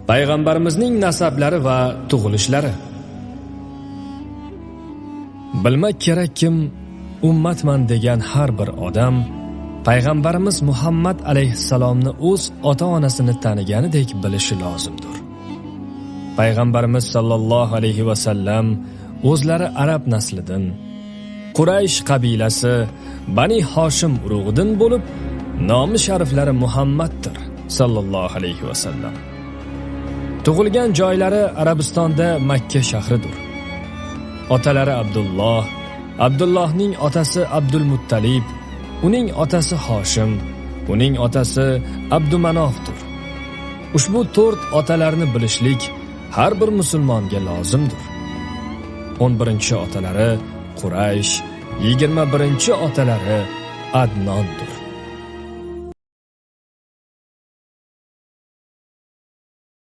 Payg'ambarimizning nasablari va tug'ilishlari. Bilmak kerakkim, ummatman degan har bir odam Payg'ambarimiz Muhammad alayhissalomni o'z ota-onasini taniganidek bilishi lozimdir. Payg'ambarimiz sallallohu alayhi va sallam o'zlari arab naslidan, Quraysh qabilasi, Bani Hoshim urug'idan bo'lib, nomi shariflari Muhammaddir sallallohu alayhi va sallam. Tug'ilgan joylari Arabistonda Makka shahridir. Otalari Abdulloh, Abdullohning otasi Abdul Muttalib, uning otasi Hoshim, uning otasi Abdumanofdir. Ushbu 4 otalarni bilishlik har bir musulmonga lozimdir. 11-otalari Quraysh, 21-otalari Adnondir.